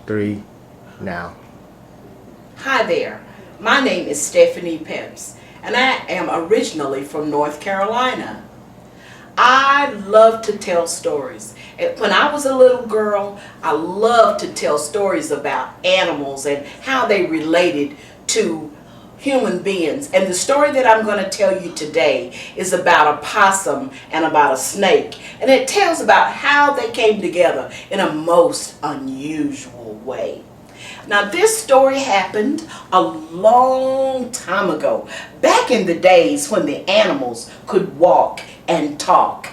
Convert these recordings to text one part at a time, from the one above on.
3, now. Hi there, my name is Stephanie Pepps, and I am originally from North Carolina. I love to tell stories. When I was a little girl, I loved to tell stories about animals and how they related to human beings. And the story that I'm going to tell you today is about a possum and about a snake. And it tells about how they came together in a most unusual way. Now, this story happened a long time ago, back in the days when the animals could walk and talk.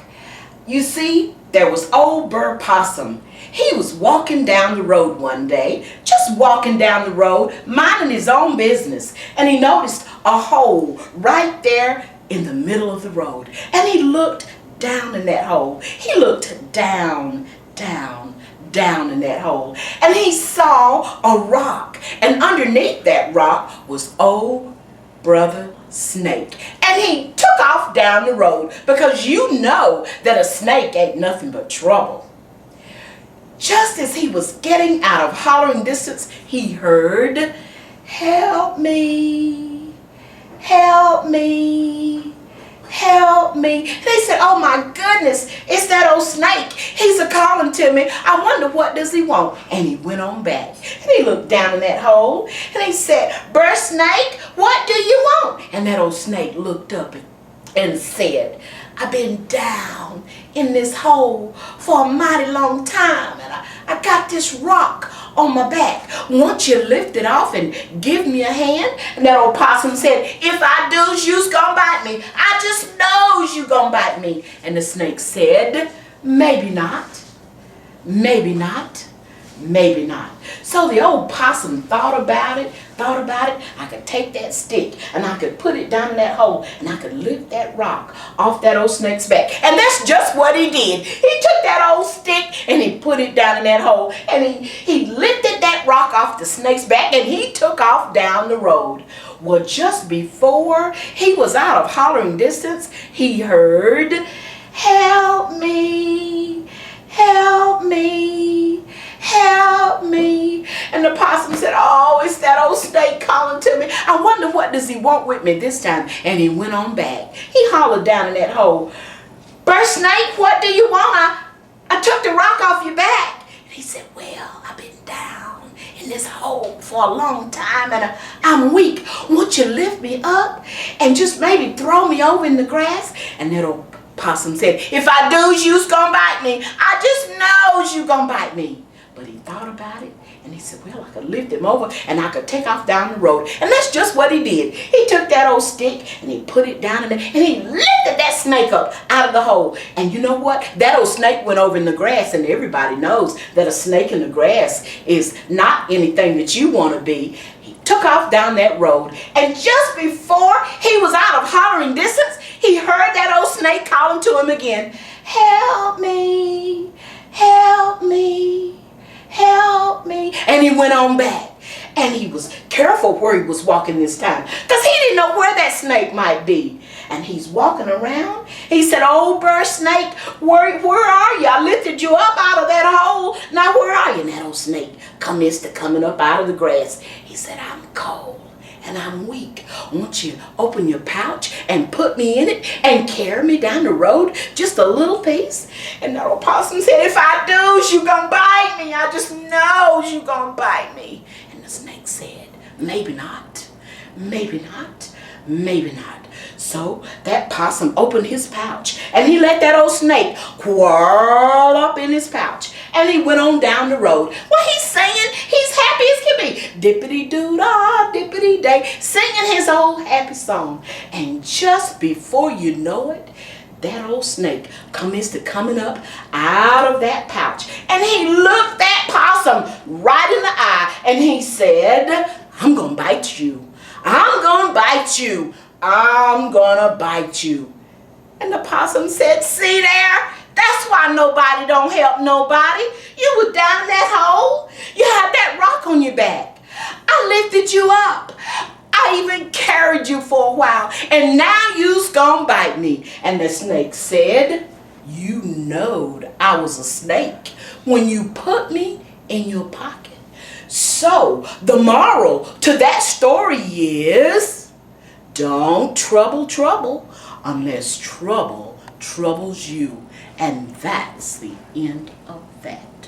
You see, there was old Burr Possum. He was walking down the road one day, just walking down the road, minding his own business, and he noticed a hole right there in the middle of the road. And he looked down in that hole. He looked down in that hole, and he saw a rock, and underneath that rock was old Brother Snake. And he took off down the road, because you know that a snake ain't nothing but trouble. Just as he was getting out of hollering distance, he heard, "Help me, help me, help me." And he said, "Oh my goodness, it's that old snake. He's a-calling to me. I wonder what does he want?" And he went on back. And he looked down in that hole, and he said, "Burr Snake, what do you want?" And that old snake looked up and said, "I've been down in this hole for a mighty long time, and I got this rock on my back. Won't you lift it off and give me a hand?" And that old possum said, "If I do, you's gonna bite me. I just knows you gonna bite me." And the snake said, "Maybe not, maybe not, maybe not." So the old possum thought about it. I could take that stick and I could put it down in that hole, and I could lift that rock off that old snake's back. And that's just what he did. He took that old stick and he put it down in that hole, and he lifted that rock off the snake's back, and he took off down the road. Well, just before he was out of hollering distance, he heard, "Help me, help me, help me." And the possum said, "Oh, it's that old snake calling to me. I wonder what does he want with me this time?" And he went on back. He hollered down in that hole, "Burr Snake, what do you want? I took the rock off your back." And he said, "Well, I've been down in this hole for a long time, and I'm weak. Won't you lift me up and just maybe throw me over in the grass?" And that old possum said, "If I do, you's gonna bite me. I just knows you gonna bite me." But he thought about it, and he said, "Well, I could lift him over and I could take off down the road." And that's just what he did. He took that old stick and he put it down in there, and he lifted that snake up out of the hole. And you know what? That old snake went over in the grass, and everybody knows that a snake in the grass is not anything that you want to be. He took off down that road, and just before he was out of hollering distance, he heard that old snake calling to him again, "Help me, help me, help me." And he went on back, and he was careful where he was walking this time, because he didn't know where that snake might be. And he's walking around. He said, "Oh, Burr Snake, where are you? I lifted you up out of that hole. Now where are you?" And that old snake commenced coming up out of the grass. He said, "I'm cold and I'm weak. Won't you open your pouch and put me in it and carry me down the road just a little piece?" And that old possum said, "If I do, you gonna bite me. I just know you gonna bite me." And the snake said, "Maybe not, maybe not, maybe not." So that possum opened his pouch, and he let that old snake whirl up in his pouch, and he went on down the road. Well, he's singing, he's happy as can be, dippity-doo-dah, dippity-day, singing his old happy song. And just before you know it, that old snake coming up out of that pouch, and he looked that possum right in the eye, and he said, "I'm gonna bite you. I'm gonna bite you. I'm gonna bite you." And the possum said, "See there? That's why nobody don't help nobody. You were down in that hole. You had that rock on your back. I lifted you up. I even carried you for a while, and now you's gonna bite me." And the snake said, "You knowed I was a snake when you put me in your pocket. So, the moral to that story is, don't trouble trouble unless trouble troubles you. And that's the end of that.